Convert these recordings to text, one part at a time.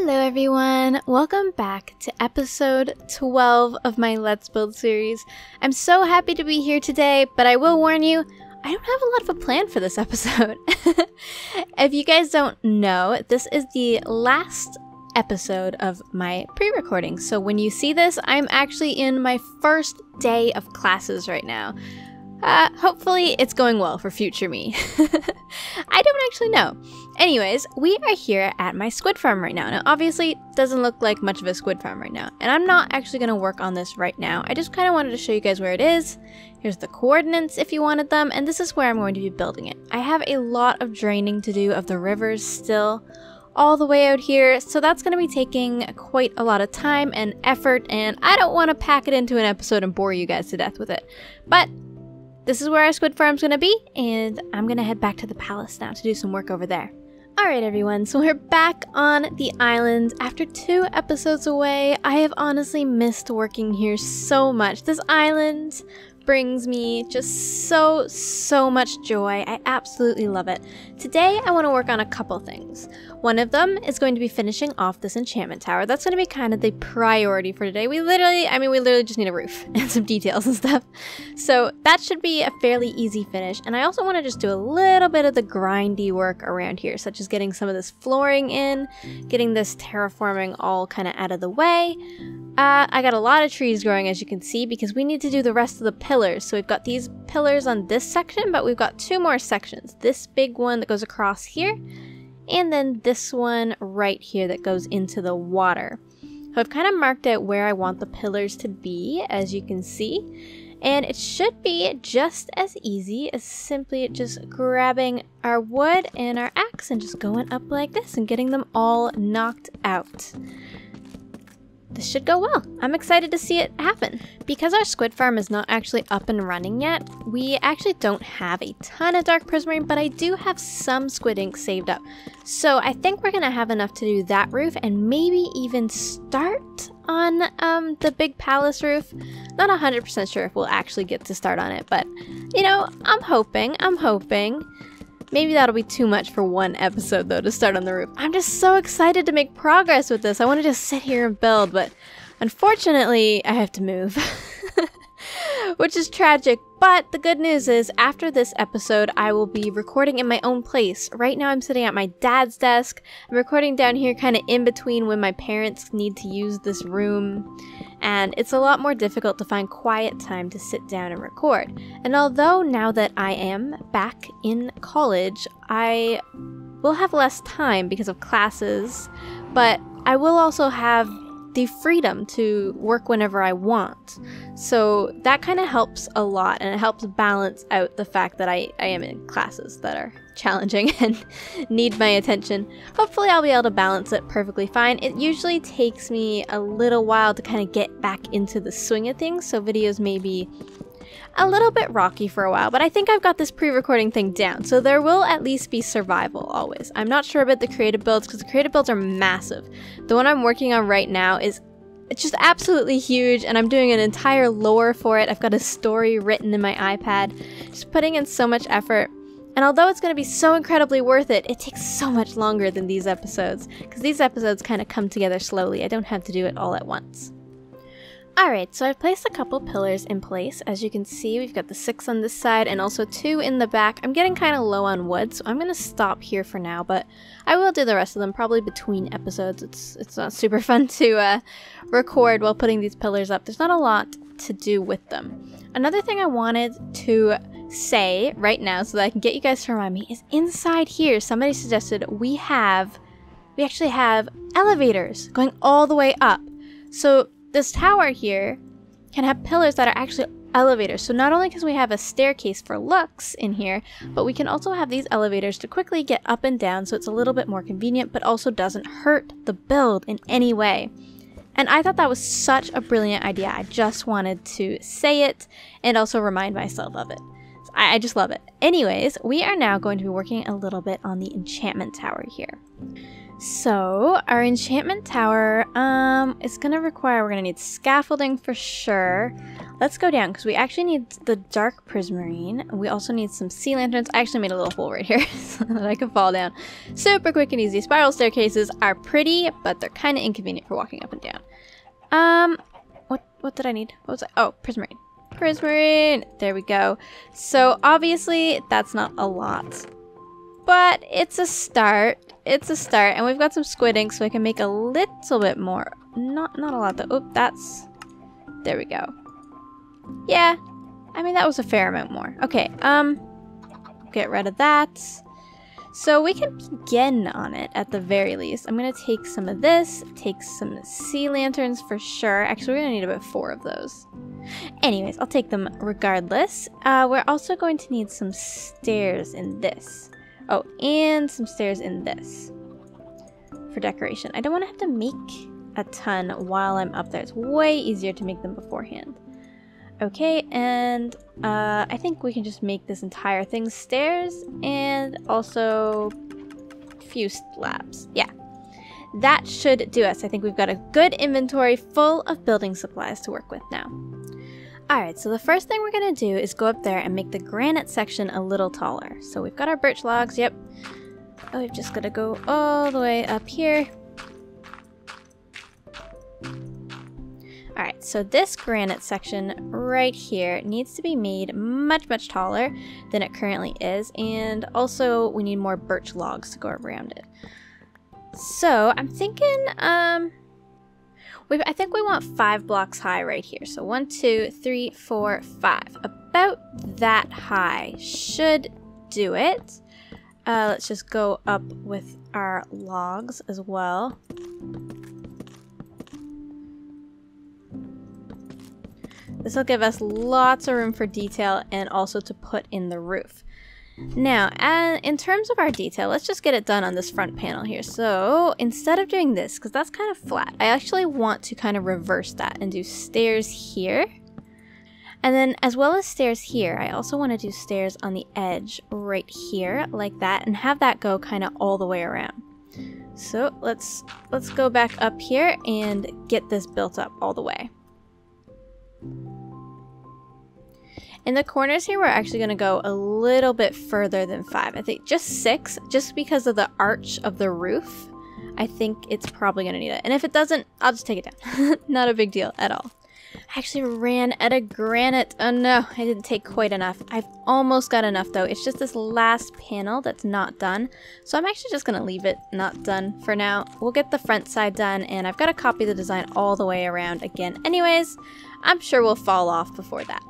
Hello everyone, welcome back to episode 12 of my Let's Build series. I'm so happy to be here today, but I will warn you, I don't have a lot of a plan for this episode. If you guys don't know, this is the last episode of my pre-recording. So when you see this, I'm actually in my first day of classes right now. Hopefully it's going well for future me. I don't actually know. Anyways, we are here at my squid farm right now. Now, obviously, it doesn't look like much of a squid farm right now. And I'm not actually going to work on this right now. I just kind of wanted to show you guys where it is. Here's the coordinates if you wanted them. And this is where I'm going to be building it. I have a lot of draining to do of the rivers still all the way out here. So that's going to be taking quite a lot of time and effort. And I don't want to pack it into an episode and bore you guys to death with it. But this is where our squid farm's gonna be, and I'm gonna head back to the palace now to do some work over there. Alright everyone, so we're back on the island after 2 episodes away. I have honestly missed working here so much. This island brings me just so much joy. I absolutely love it. Today I want to work on a couple things. One of them is going to be finishing off this enchantment tower. That's going to be kind of the priority for today. We literally just need a roof and some details and stuff. So that should be a fairly easy finish. And I also want to just do a little bit of the grindy work around here, such as getting some of this flooring in, getting this terraforming all kind of out of the way. I got a lot of trees growing, as you can see, because we need to do the rest of the pillars. So we've got these pillars on this section, but we've got 2 more sections. This big one that goes across here, and then this one right here that goes into the water. So I've kind of marked out where I want the pillars to be, as you can see. And it should be just as easy as simply just grabbing our wood and our axe and just going up like this and getting them all knocked out. This should go well. I'm excited to see it happen. Because our squid farm is not actually up and running yet, we actually don't have a ton of dark prismarine, but I do have some squid ink saved up. So I think we're gonna have enough to do that roof and maybe even start on the big palace roof. Not 100% sure if we'll actually get to start on it, but you know, I'm hoping. Maybe that'll be too much for one episode, though, to start on the roof. I'm just so excited to make progress with this. I want to just sit here and build, but unfortunately, I have to move. Which is tragic, but the good news is, after this episode, I will be recording in my own place. Right now, I'm sitting at my dad's desk. I'm recording down here kind of in between when my parents need to use this room. And it's a lot more difficult to find quiet time to sit down and record. And although now that I am back in college, I will have less time because of classes, but I will also have the freedom to work whenever I want. So that kind of helps a lot, and it helps balance out the fact that I am in classes that are challenging and need my attention. Hopefully I'll be able to balance it perfectly fine. It usually takes me a little while to kind of get back into the swing of things, so videos may be a little bit rocky for a while, but I think I've got this pre-recording thing down, so there will at least be survival always. I'm not sure about the creative builds because the creative builds are massive. The one I'm working on right now is just absolutely huge, and I'm doing an entire lore for it. I've got a story written in my iPad, just putting in so much effort. And although it's going to be so incredibly worth it, it takes so much longer than these episodes, because these episodes kind of come together slowly. I don't have to do it all at once. Alright, so I've placed a couple pillars in place. As you can see, we've got the 6 on this side and also 2 in the back. I'm getting kind of low on wood, so I'm going to stop here for now, but I will do the rest of them probably between episodes. It's not super fun to record while putting these pillars up. There's not a lot to do with them. Another thing I wanted to say right now so that I can get you guys to remind me is inside here, somebody suggested we actually have elevators going all the way up. So this tower here can have pillars that are actually elevators. So not only can we have a staircase for looks in here, but we can also have these elevators to quickly get up and down, so it's a little bit more convenient, but also doesn't hurt the build in any way. And I thought that was such a brilliant idea. I just wanted to say it and also remind myself of it. So I just love it. Anyways, we are now going to be working a little bit on the enchantment tower here. So our enchantment tower is gonna require, we're gonna need scaffolding for sure. Let's go down because we actually need the dark prismarine. We also need some sea lanterns. I actually made a little hole right here so that I can fall down. Super quick and easy. Spiral staircases are pretty, but they're kind of inconvenient for walking up and down. What did I need? What was I? Oh, prismarine. Prismarine! There we go. So obviously that's not a lot, but it's a start. It's a start, and we've got some squid ink, so I can make a little bit more. Not a lot though. Oh, that's... There we go. Yeah, I mean that was a fair amount more. Okay, get rid of that. So we can begin on it at the very least. I'm gonna take some of this, take some sea lanterns for sure. Actually, we're gonna need about 4 of those. Anyways, I'll take them regardless. We're also going to need some stairs in this. Oh, and some stairs in this for decoration. I don't want to have to make a ton while I'm up there. It's way easier to make them beforehand. Okay, and I think we can just make this entire thing stairs and also a few slabs. Yeah, that should do us. I think we've got a good inventory full of building supplies to work with now. Alright, so the first thing we're going to do is go up there and make the granite section a little taller. So we've got our birch logs, yep. Oh, we've just got to go all the way up here. Alright, so this granite section right here needs to be made much taller than it currently is, and also we need more birch logs to go around it. So I'm thinking, I think we want 5 blocks high right here. So 1, 2, 3, 4, 5. About that high should do it. Let's just go up with our logs as well. This will give us lots of room for detail and also to put in the roof. Now, in terms of our detail, let's just get it done on this front panel here. So instead of doing this, because that's kind of flat, I actually want to kind of reverse that and do stairs here. And then as well as stairs here, I also want to do stairs on the edge right here like that and have that go kind of all the way around. So let's go back up here and get this built up all the way. In the corners here, we're actually going to go a little bit further than 5. I think just 6, just because of the arch of the roof. I think it's probably going to need it. And if it doesn't, I'll just take it down. Not a big deal at all. I actually ran out of granite. Oh no, I didn't take quite enough. I've almost got enough though. It's just this last panel that's not done. So I'm actually just going to leave it not done for now. We'll get the front side done, and I've got to copy the design all the way around again. Anyways, I'm sure we'll fall off before that.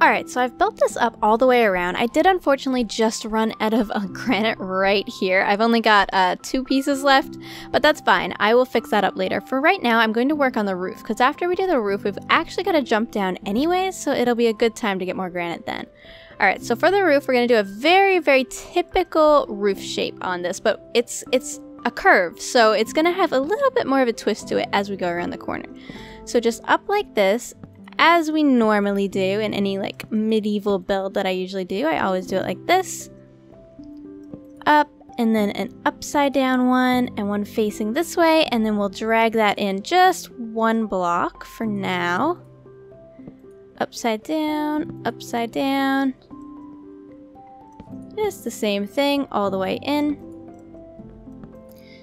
Alright, so I've built this up all the way around. I did unfortunately just run out of granite right here. I've only got 2 pieces left, but that's fine. I will fix that up later. For right now, I'm going to work on the roof, because after we do the roof, we've actually got to jump down anyways, so it'll be a good time to get more granite then. Alright, so for the roof, we're going to do a very typical roof shape on this, but it's a curve, so it's going to have a little bit more of a twist to it as we go around the corner. So just up like this, as we normally do in any like medieval build that I usually do. I always do it like this. Up, and then an upside down one, and one facing this way, and then we'll drag that in just 1 block for now. Upside down, upside down. Just the same thing all the way in.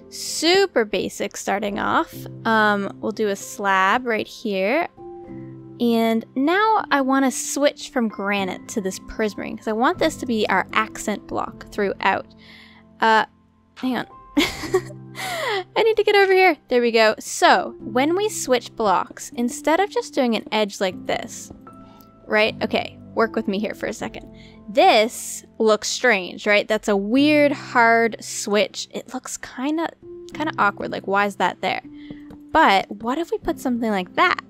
Super basic starting off. We'll do a slab right here. And now I want to switch from granite to this prismarine, because I want this to be our accent block throughout. Hang on. I need to get over here. There we go. So when we switch blocks, instead of just doing an edge like this, right? Okay, work with me here for a second. This looks strange, right? That's a weird, hard switch. It looks kind of awkward. Like, why is that there? But what if we put something like that?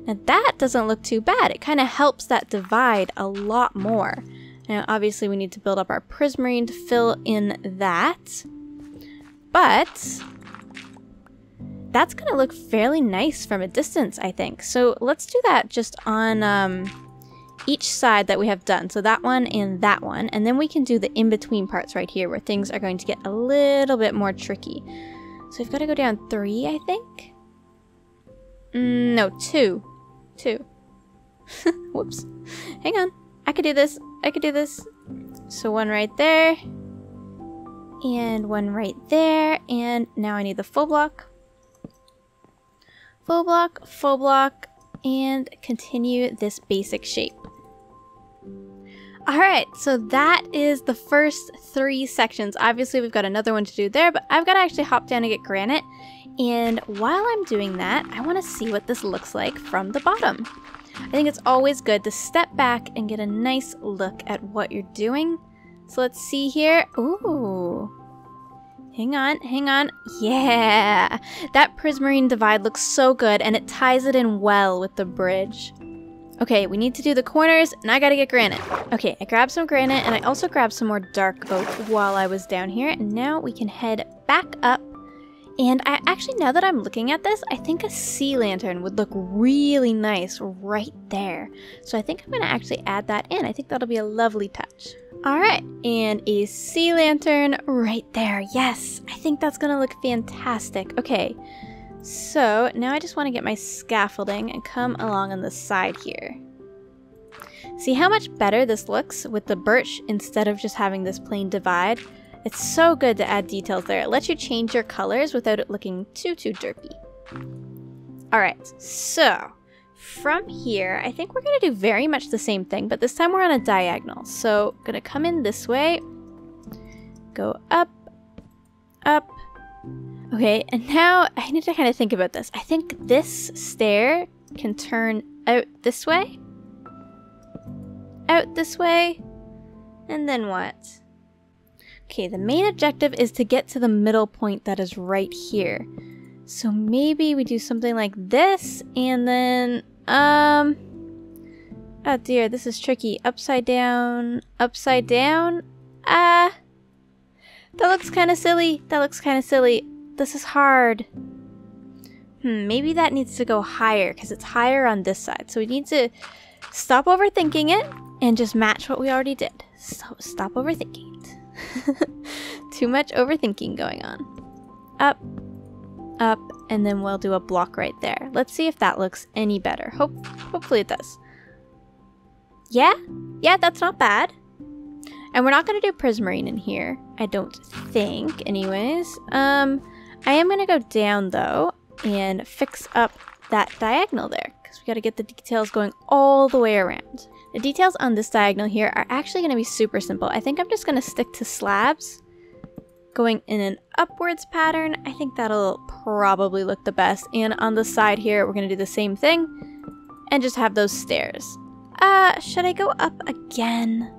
Now that doesn't look too bad. It kind of helps that divide a lot more. Now obviously we need to build up our prismarine to fill in that. But that's going to look fairly nice from a distance, I think. So let's do that just on each side that we have done. So that one, and then we can do the in-between parts right here where things are going to get a little bit more tricky. So we've got to go down 3, I think. No, 2. Whoops. Hang on. I could do this. So 1 right there. And 1 right there. And now I need the full block. Full block, and continue this basic shape. Alright, so that is the first 3 sections. Obviously we've got another one to do there, but I've got to actually hop down and get granite. And while I'm doing that, I want to see what this looks like from the bottom. I think it's always good to step back and get a nice look at what you're doing. So let's see here. Ooh. Hang on. Yeah! That prismarine divide looks so good, and it ties it in well with the bridge. Okay, we need to do the corners, and I gotta get granite. Okay, I grabbed some granite, and I also grabbed some more dark oak while I was down here, and now we can head back up. And I actually, now that I'm looking at this, I think a sea lantern would look really nice right there. So I think I'm gonna actually add that in. I think that'll be a lovely touch. Alright, and a sea lantern right there. Yes, I think that's gonna look fantastic. Okay, so now I just want to get my scaffolding and come along on the side here. See how much better this looks with the birch instead of just having this plain divide? It's so good to add details there. It lets you change your colors without it looking too derpy. Alright, so from here, I think we're going to do very much the same thing, but this time we're on a diagonal. So I'm going to come in this way, go up. Okay, and now I need to kind of think about this. I think this stair can turn out this way, and then what? Okay, the main objective is to get to the middle point that is right here. So maybe we do something like this, and then, oh dear, this is tricky. Upside down. That looks kind of silly. This is hard. Maybe that needs to go higher, because it's higher on this side. So we need to stop overthinking it, and just match what we already did. So stop overthinking it. Too much overthinking going on. Up, and then we'll do a block right there. Let's see if that looks any better. Hopefully it does. Yeah, that's not bad. And we're not going to do prismarine in here, I don't think, anyways. I am going to go down, though, and fix up that diagonal there, because we got to get the details going all the way around. The details on this diagonal here are actually going to be super simple. I think I'm just going to stick to slabs, going in an upwards pattern. I think that'll probably look the best. And on the side here, we're going to do the same thing and just have those stairs. Should I go up again?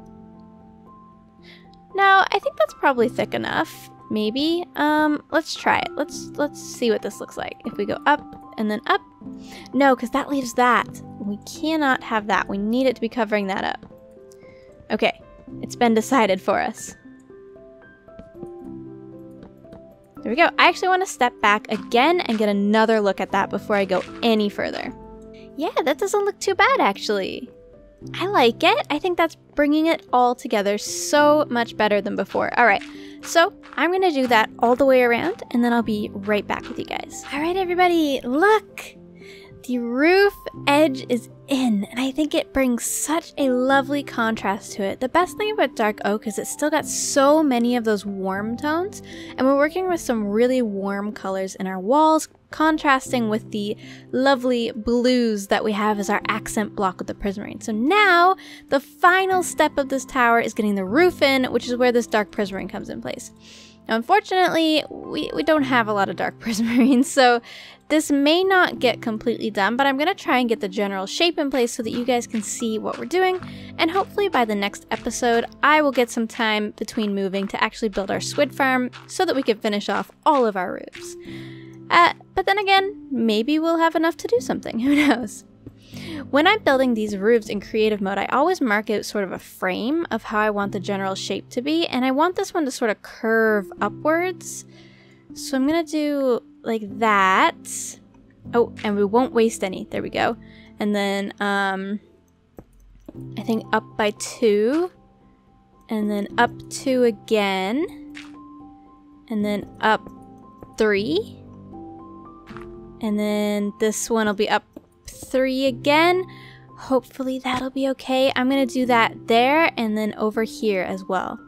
No, I think that's probably thick enough. Maybe. Let's try it. Let's see what this looks like. If we go up and then up. No, because that leaves that. We cannot have that. We need it to be covering that up. Okay, it's been decided for us. There we go. I actually want to step back again and get another look at that before I go any further. Yeah, that doesn't look too bad, actually. I like it. I think that's bringing it all together so much better than before. All right, so I'm going to do that all the way around, and then I'll be right back with you guys. All right, everybody, look. The roof edge is in, and I think it brings such a lovely contrast to it. The best thing about dark oak is it's still got so many of those warm tones, and we're working with some really warm colors in our walls, contrasting with the lovely blues that we have as our accent block with the prismarine. So now, the final step of this tower is getting the roof in, which is where this dark prismarine comes in place. Now, unfortunately, we don't have a lot of dark prismarine, so this may not get completely done, but I'm going to try and get the general shape in place so that you guys can see what we're doing, and hopefully by the next episode, I will get some time between moving to actually build our squid farm so that we can finish off all of our roofs. But then again, maybe we'll have enough to do something, who knows? When I'm building these roofs in creative mode, I always mark out sort of a frame of how I want the general shape to be, and I want this one to sort of curve upwards. So I'm gonna do like that. Oh, and we won't waste any. There we go. And then, I think up by 2. And then up 2 again. And then up 3. And then this one will be up 3 again. Hopefully that'll be okay. I'm gonna do that there and then over here as well.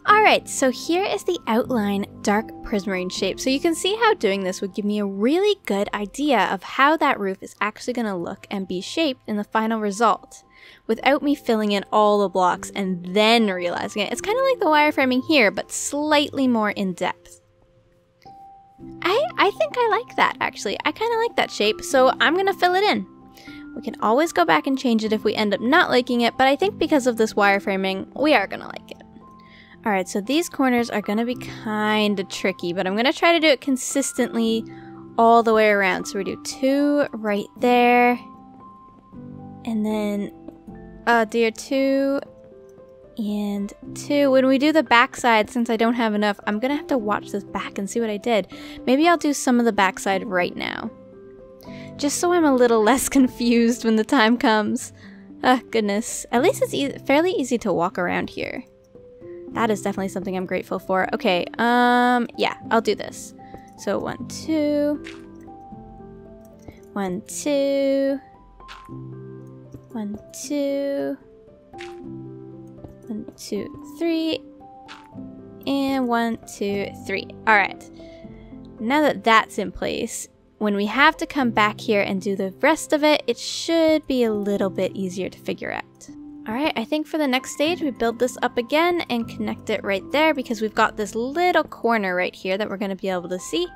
Alright, so here is the outline dark prismarine shape. So you can see how doing this would give me a really good idea of how that roof is actually gonna look and be shaped in the final result, without me filling in all the blocks and then realizing it. It's kind of like the wireframing here, but slightly more in depth. I think I like that, actually. I kind of like that shape, so I'm gonna fill it in. We can always go back and change it if we end up not liking it, but I think because of this wireframing, we are gonna like it. Alright, so these corners are gonna be kind of tricky, but I'm gonna try to do it consistently all the way around. So we do 2 right there, and then, oh dear, 2 and 2. When we do the backside, since I don't have enough, I'm gonna have to watch this back and see what I did. Maybe I'll do some of the backside right now, just so I'm a little less confused when the time comes. Oh, goodness. At least it's fairly easy to walk around here. That is definitely something I'm grateful for. Okay, yeah, I'll do this. So 1, 2. 1, 2. 1, 2. 1, 2, 3. And 1, 2, 3. Alright. Now that that's in place, when we have to come back here and do the rest of it, it should be a little bit easier to figure out. Alright, I think for the next stage, we build this up again and connect it right there because we've got this little corner right here that we're going to be able to see.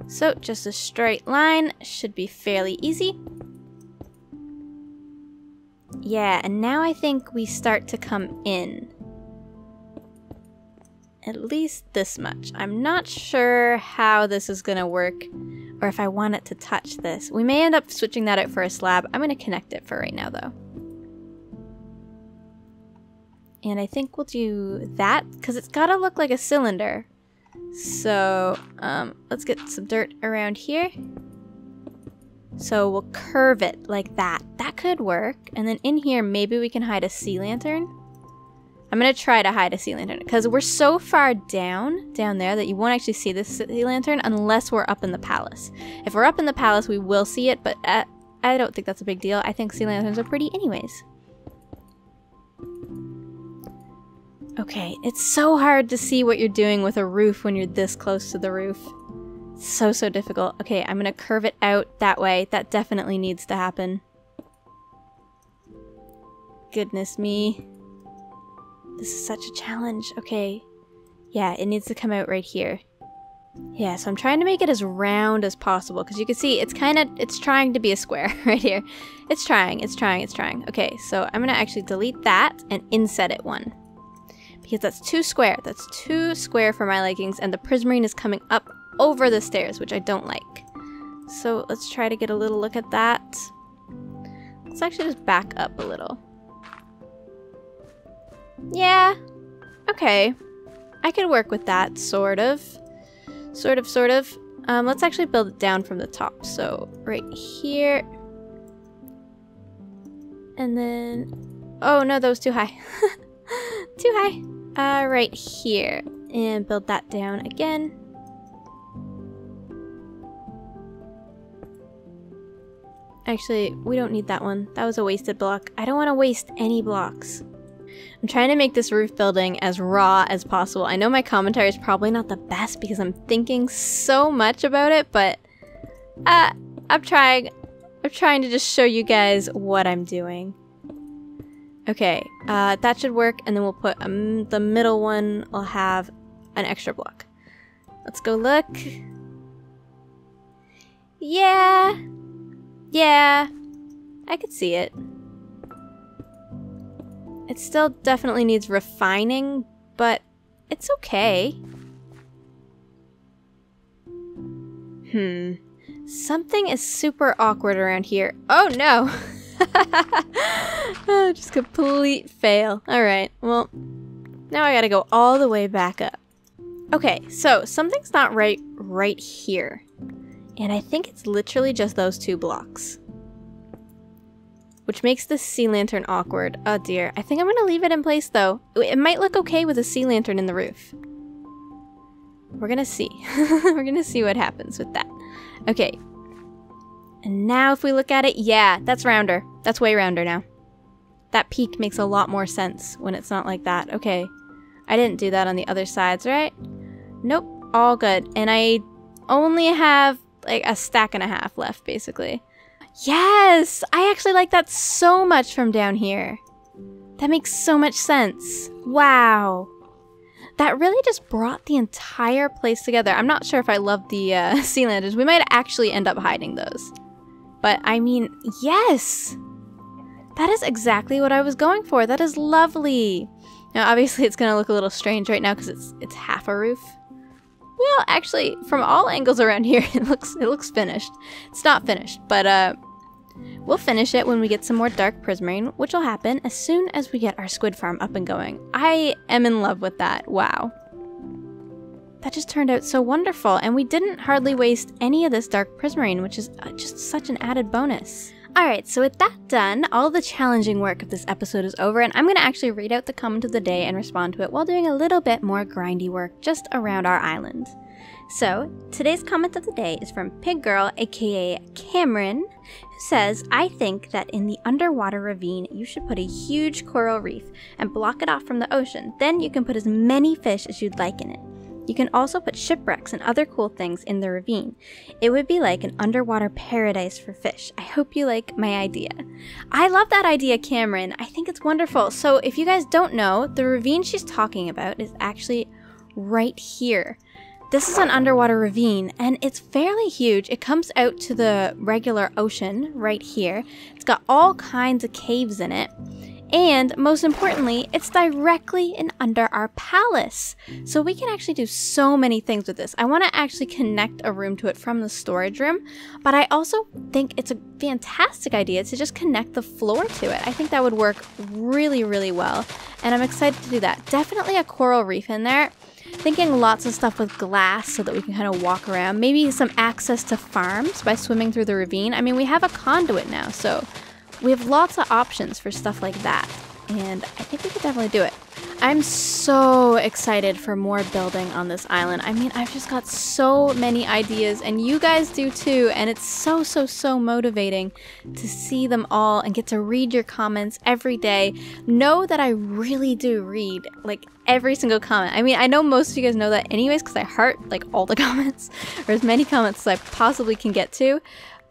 So just a straight line should be fairly easy. Yeah, and now I think we start to come in. At least this much. I'm not sure how this is going to work or if I want it to touch this. We may end up switching that out for a slab. I'm going to connect it for right now though. And I think we'll do that because it's got to look like a cylinder. So let's get some dirt around here. So we'll curve it like that. That could work. And then in here, maybe we can hide a sea lantern. I'm going to try to hide a sea lantern because we're so far down there that you won't actually see this sea lantern unless we're up in the palace. If we're up in the palace, we will see it, but I don't think that's a big deal. I think sea lanterns are pretty anyways. Okay, it's so hard to see what you're doing with a roof when you're this close to the roof. It's so difficult. Okay, I'm gonna curve it out that way. That definitely needs to happen. Goodness me. This is such a challenge. Okay. Yeah, it needs to come out right here. Yeah, so I'm trying to make it as round as possible because you can see it's trying to be a square right here. It's trying. Okay, so I'm gonna actually delete that and inset it 1. Because that's too square. That's too square for my likings, and the prismarine is coming up over the stairs, which I don't like. So let's try to get a little look at that. Let's actually just back up a little. Yeah, okay. I could work with that, sort of. Let's actually build it down from the top. So right here. And then, oh no, that was too high. Too high. Right here. And build that down again. Actually, we don't need that one. That was a wasted block. I don't want to waste any blocks. I'm trying to make this roof building as raw as possible. I know my commentary is probably not the best because I'm thinking so much about it, but I'm trying to just show you guys what I'm doing. Okay, that should work, and then we'll put the middle one will have an extra block. Let's go look. Yeah, I could see it. It still definitely needs refining, but it's okay. Something is super awkward around here. Oh no! Oh, just complete fail. Alright, well, now I gotta go all the way back up. Okay, so something's not right here. And I think it's literally just those 2 blocks. which makes this sea lantern awkward. Oh dear. I think I'm gonna leave it in place though. It might look okay with a sea lantern in the roof. We're gonna see. We're gonna see what happens with that. Okay. And now if we look at it, yeah, that's rounder. That's way rounder now. That peak makes a lot more sense when it's not like that. Okay. I didn't do that on the other sides, right? Nope. All good. And I only have like a stack and a half left, basically. Yes! I actually like that so much from down here. That makes so much sense. Wow. That really just brought the entire place together. I'm not sure if I love the sea lanterns. We might actually end up hiding those. But I mean, yes! That is exactly what I was going for. That is lovely. Now, obviously, it's going to look a little strange right now because it's half a roof. Well, actually, from all angles around here, it looks finished. It's not finished, but we'll finish it when we get some more dark prismarine, which will happen as soon as we get our squid farm up and going. I am in love with that. Wow. That just turned out so wonderful, and we didn't hardly waste any of this dark prismarine, which is just such an added bonus. Alright, so with that done, all the challenging work of this episode is over, and I'm going to actually read out the comment of the day and respond to it while doing a little bit more grindy work just around our island. So, today's comment of the day is from Pig Girl, aka Cameron, who says, I think that in the underwater ravine, you should put a huge coral reef and block it off from the ocean. Then you can put as many fish as you'd like in it. You can also put shipwrecks and other cool things in the ravine. It would be like an underwater paradise for fish. I hope you like my idea. I love that idea, Cameron. I think it's wonderful. So if you guys don't know, the ravine she's talking about is actually right here. This is an underwater ravine, and it's fairly huge. It comes out to the regular ocean right here. It's got all kinds of caves in it. And most importantly, it's directly in under our palace. So we can actually do so many things with this. I want to actually connect a room to it from the storage room, but I also think it's a fantastic idea to just connect the floor to it. I think that would work really, really well, and I'm excited to do that. Definitely a coral reef in there. Thinking lots of stuff with glass so that we can kind of walk around. Maybe some access to farms by swimming through the ravine. I mean, we have a conduit now, so we have lots of options for stuff like that, and I think we could definitely do it. I'm so excited for more building on this island. I mean, I've just got so many ideas, and you guys do too, and it's so motivating to see them all and get to read your comments every day. Know that I really do read, like, every single comment. I mean, I know most of you guys know that anyways, because I heart, like, all the comments, or as many comments as I possibly can get to,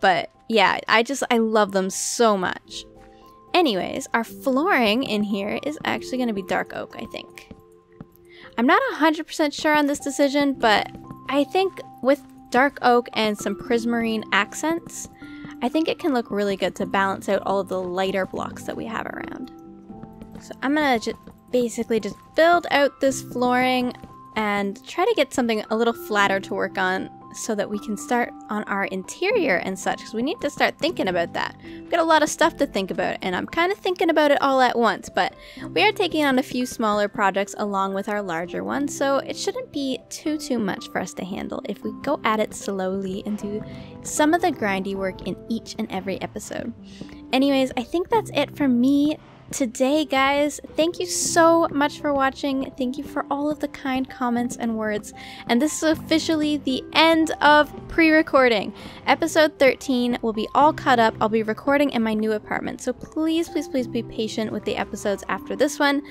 but yeah, I love them so much. Anyways, our flooring in here is actually going to be dark oak, I think. I'm not 100% sure on this decision, but I think with dark oak and some prismarine accents, I think it can look really good to balance out all of the lighter blocks that we have around. So I'm going to basically just build out this flooring and try to get something a little flatter to work on so that we can start on our interior and such, because we need to start thinking about that. We've got a lot of stuff to think about, and I'm kind of thinking about it all at once, but we are taking on a few smaller projects along with our larger ones, so it shouldn't be too much for us to handle if we go at it slowly and do some of the grindy work in each and every episode. Anyways, I think that's it from me today, guys. Thank you so much for watching. Thank you for all of the kind comments and words. And this is officially the end of pre-recording. Episode 13 will be all cut up. I'll be recording in my new apartment. So please be patient with the episodes after this one.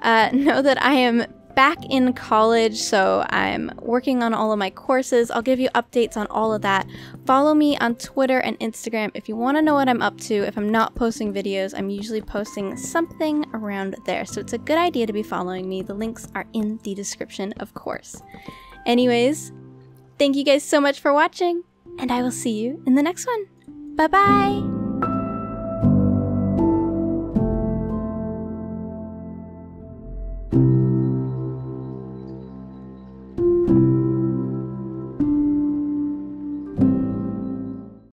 Know that I am back in college, so I'm working on all of my courses. I'll give you updates on all of that. Follow me on Twitter and Instagram if you want to know what I'm up to. If I'm not posting videos, I'm usually posting something around there, so it's a good idea to be following me. The links are in the description, of course. Anyways, thank you guys so much for watching, and I will see you in the next one. Bye-bye!